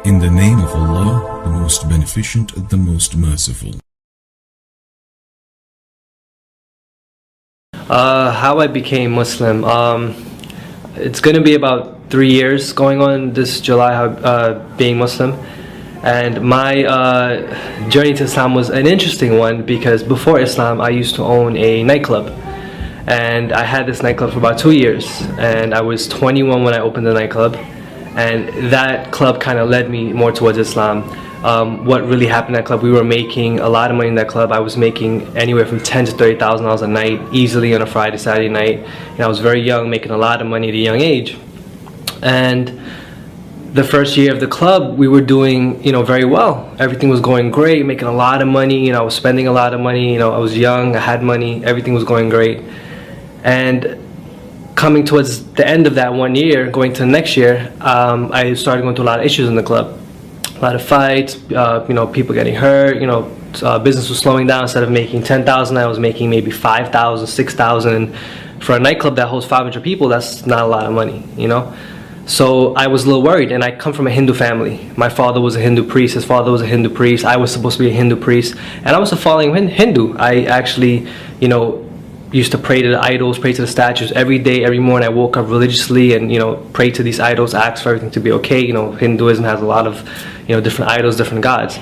In the name of Allah, the most beneficent, the most merciful. How I became Muslim. It's going to be about 3 years going on this July, being Muslim. And my journey to Islam was an interesting one because before Islam I used to own a nightclub. And I had this nightclub for about 2 years. And I was 21 when I opened the nightclub. And that club kind of led me more towards Islam. What really happened in that club, we were making a lot of money in that club. I was making anywhere from $10,000 to $30,000 a night, easily on a Friday, Saturday night. And I was very young, making a lot of money at a young age. And the first year of the club, we were doing, very well. Everything was going great, making a lot of money. I was spending a lot of money. I was young, I had money, everything was going great. And coming towards the end of that 1 year, going to the next year, I started going through a lot of issues in the club. A lot of fights, people getting hurt, business was slowing down. Instead of making 10,000, I was making maybe 5,000, 6,000. And for a nightclub that holds 500 people, that's not a lot of money, So I was a little worried, and I come from a Hindu family. My father was a Hindu priest, his father was a Hindu priest, I was supposed to be a Hindu priest, and I was a following Hindu. I actually, used to pray to the idols, pray to the statues every day, every morning. I woke up religiously and prayed to these idols, asked for everything to be okay. Hinduism has a lot of different idols, different gods.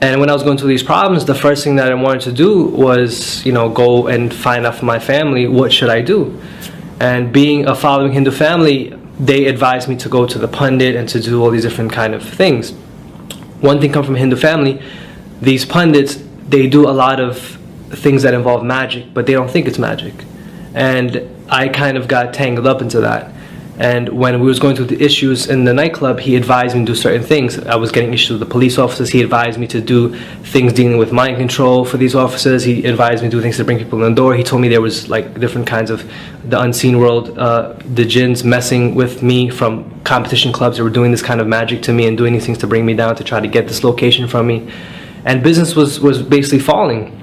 And when I was going through these problems, the first thing that I wanted to do was go and find out from my family, what should I do? And being a following Hindu family, they advised me to go to the pundit and to do all these different kind of things. One thing come from a Hindu family, these pundits, they do a lot of things that involve magic, but they don't think it's magic. And I kind of got tangled up into that. And when we was going through the issues in the nightclub, he advised me to do certain things. I was getting issues with the police officers. He advised me to do things dealing with mind control for these officers. He advised me to do things to bring people in the door. He told me there was like different kinds of the unseen world, the jinns messing with me from competition clubs. They were doing this kind of magic to me and doing these things to bring me down, to try to get this location from me. And business was basically falling.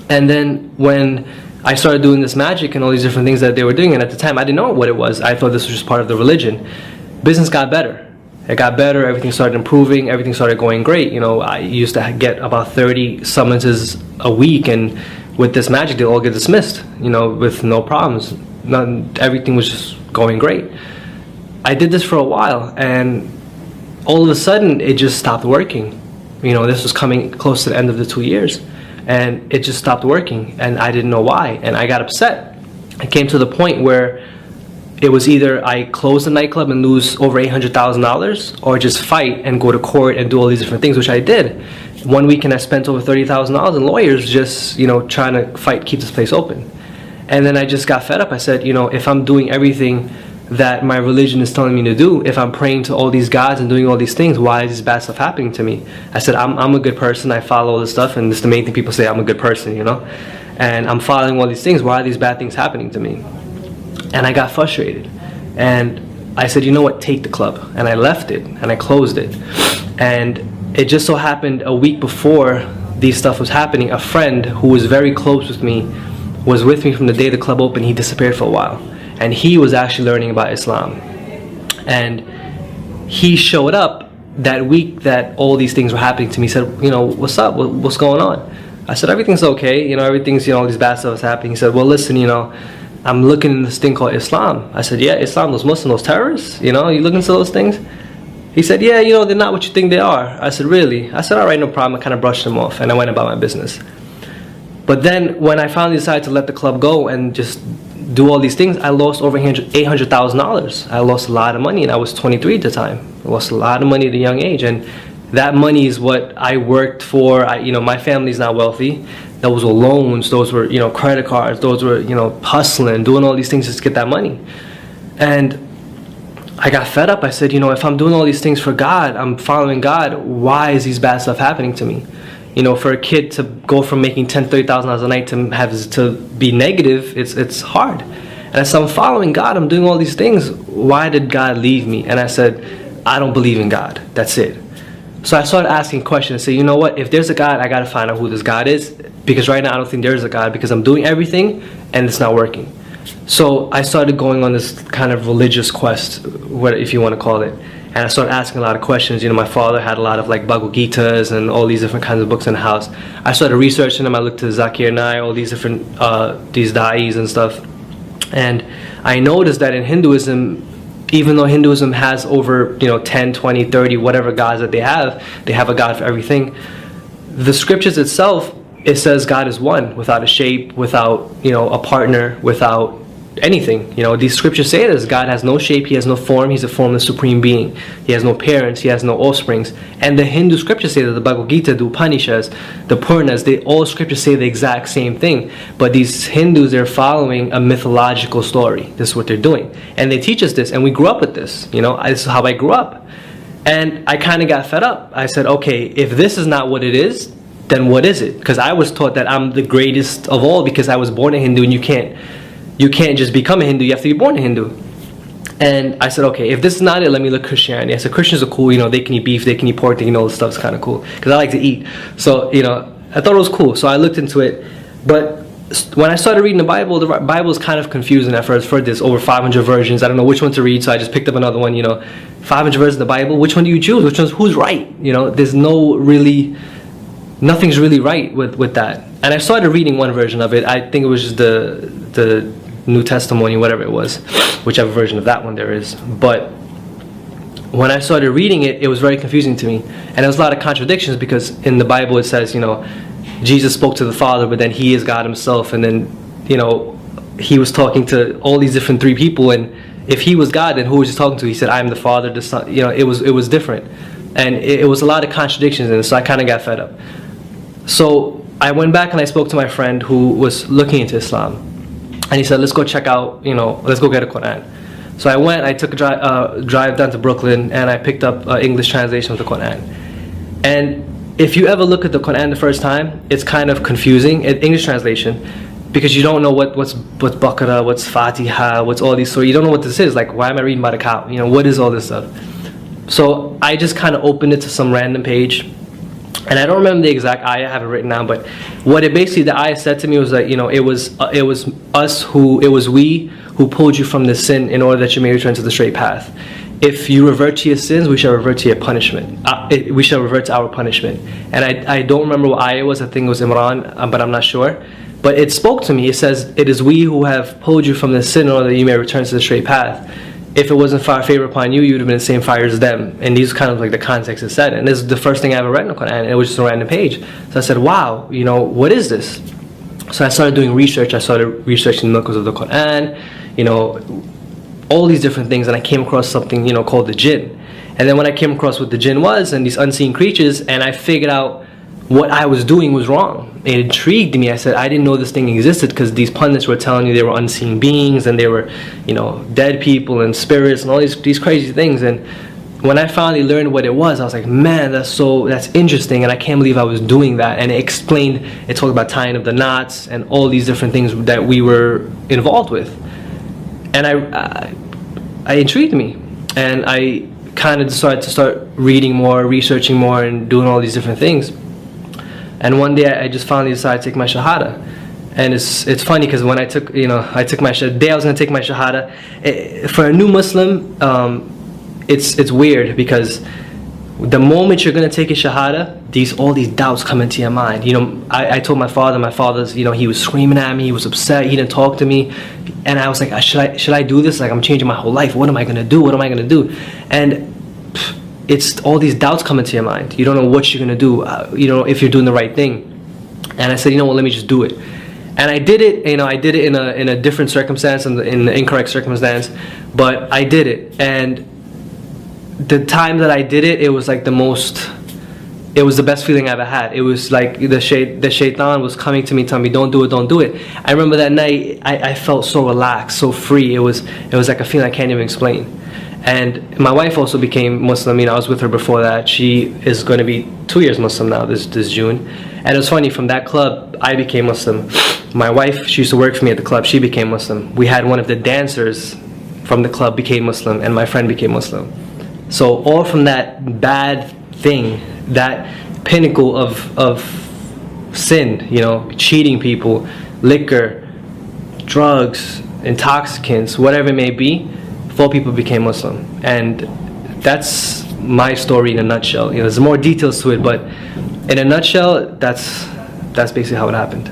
And then when I started doing this magic and all these different things that they were doing, and at the time I didn't know what it was. I thought this was just part of the religion. Business got better. It got better, everything started improving, everything started going great. I used to get about 30 summonses a week, and with this magic they'll all get dismissed, with no problems. Everything was just going great. I did this for a while, and all of a sudden it just stopped working. This was coming close to the end of the 2 years. And it just stopped working, and I didn't know why, and I got upset. It came to the point where it was either I close the nightclub and lose over $800,000, or just fight and go to court and do all these different things, which I did. One weekend I spent over $30,000 in lawyers just, trying to fight, keep this place open. And then I just got fed up. I said, if I'm doing everything that my religion is telling me to do, if I'm praying to all these gods and doing all these things, why is this bad stuff happening to me? I said, I'm a good person, I follow all this stuff, and this is the main thing people say, I'm a good person, and I'm following all these things, why are these bad things happening to me? And I got frustrated, and I said, you know what, take the club. And I left it, and I closed it. And it just so happened a week before these stuff was happening, a friend who was very close with me was with me from the day the club opened. He disappeared for a while. And he was actually learning about Islam. And he showed up that week that all these things were happening to me. He said, what's up? What's going on? I said, everything's okay. Everything's, all these bad stuff is happening. He said, well, listen, I'm looking in this thing called Islam. I said, yeah, Islam, those Muslims, those terrorists, you looking into those things? He said, yeah, they're not what you think they are. I said, really? I said, all right, no problem. I kind of brushed them off, and I went about my business. But then when I finally decided to let the club go and just do all these things, I lost over $800,000. I lost a lot of money, and I was 23 at the time. I lost a lot of money at a young age, and that money is what I worked for. My family's not wealthy. Those were loans, those were credit cards, those were hustling, doing all these things just to get that money. And I got fed up. I said, if I'm doing all these things for God, I'm following God, why is these bad stuff happening to me? For a kid to go from making $10,000, $30,000 a night to be negative, it's hard. And I said, I'm following God, I'm doing all these things. Why did God leave me? And I said, I don't believe in God. That's it. So I started asking questions. I said, you know what? If there's a God, I got to find out who this God is. Because right now I don't think there is a God, because I'm doing everything and it's not working. So I started going on this kind of religious quest, if you want to call it. and I started asking a lot of questions. You know, my father had a lot of like Bhagavad Gitas and all these different kinds of books in the house. I started researching them. I looked to Zakir Naik, all these different these da'is and stuff, and I noticed that in Hinduism, even though Hinduism has over 10, 20, 30 whatever gods that they have a god for everything. The scriptures itself, it says God is one, without a shape, without a partner, without anything. These scriptures say this: God has no shape, he has no form, he's a formless supreme being, he has no parents, he has no offsprings. And the Hindu scriptures say that, the Bhagavad Gita, the Upanishads, the Puranas, all scriptures say the exact same thing. But these Hindus, they're following a mythological story. This is what they're doing, and they teach us this, and we grew up with this. This is how I grew up, and I kind of got fed up. I said, okay, if this is not what it is, then what is it? Because I was taught that I'm the greatest of all because I was born a Hindu, and you can't just become a Hindu, you have to be born a Hindu. And I said, okay, if this is not it, let me look at Christianity. I said, Christians are cool, they can eat beef, they can eat pork, they can all this stuff's kind of cool. Because I like to eat. So, I thought it was cool. So I looked into it. But when I started reading the Bible is kind of confusing at first. There's over 500 versions. I don't know which one to read, so I just picked up another one, 500 versions of the Bible. Which one do you choose? Who's right? There's nothing's really right with that. And I started reading one version of it. I think it was just the New Testimony, whatever it was, whichever version of that one there is. But when I started reading it, it was very confusing to me, and there was a lot of contradictions, because in the Bible it says, Jesus spoke to the Father, but then he is God himself, and then he was talking to all these different three people, and if he was God, then who was he talking to? He said, I am the Father, the Son. It was different, and it was a lot of contradictions in it. So I kind of got fed up. So I went back and I spoke to my friend who was looking into Islam, and he said, let's go check out, let's go get a Quran. So I went, I took a drive down to Brooklyn, and I picked up an English translation of the Quran. And if you ever look at the Quran the first time, it's kind of confusing, English translation, because you don't know what's Baqarah, what's Fatiha, what's all these, so you don't know what this is. Like, why am I reading about a cow? What is all this stuff? So I just kind of opened it to some random page, and I don't remember the exact ayah, I have it written down, but what it basically, the ayah said to me was that, it was we who pulled you from the sin in order that you may return to the straight path. If you revert to your sins, we shall revert to your punishment. We shall revert to our punishment. And I don't remember what ayah it was. I think it was Imran, but I'm not sure. But it spoke to me. It says, it is we who have pulled you from the sin in order that you may return to the straight path. If it wasn't for our favor upon you, you would have been in the same fire as them. And these kind of like the context it said. And this is the first thing I ever read in the Quran. And it was just a random page. So I said, wow, what is this? So I started doing research. I started researching the miracles of the Quran, all these different things. And I came across something, called the jinn. And then when I came across what the jinn was and these unseen creatures, and I figured out what I was doing was wrong. It intrigued me. I said, I didn't know this thing existed, because these pundits were telling me they were unseen beings, and they were, dead people and spirits and all these crazy things. And when I finally learned what it was, I was like, man, that's interesting, and I can't believe I was doing that. And it talked about tying of the knots and all these different things that we were involved with. And I intrigued me, and I kind of decided to start reading more, researching more, and doing all these different things. And one day I just finally decided to take my Shahada. And it's funny, because when I took my Shahada, the day I was going to take my Shahada, for a new Muslim, it's weird, because the moment you're going to take a Shahada, all these doubts come into your mind. I told my father's, he was screaming at me, he was upset, he didn't talk to me, and I was like, should I do this? Like, I'm changing my whole life, what am I going to do? What am I going to do? And it's all these doubts come into your mind. You don't know what you're going to do, if you're doing the right thing. And I said, let me just do it. And I did it, I did it in a different circumstance, in the incorrect circumstance, but I did it. And the time that I did it, it was like it was the best feeling I ever had. It was like the shaitan was coming to me, telling me, don't do it, don't do it. I remember that night, I felt so relaxed, so free. It was like a feeling I can't even explain. And my wife also became Muslim. I was with her before that. She is going to be 2 years Muslim now, this June. And it was funny, from that club, I became Muslim. My wife, she used to work for me at the club, she became Muslim. We had one of the dancers from the club became Muslim, and my friend became Muslim. So all from that bad thing, that pinnacle of sin, cheating people, liquor, drugs, intoxicants, whatever it may be, 4 people became Muslim. And that's my story in a nutshell. You know, there's more details to it, but in a nutshell, that's basically how it happened.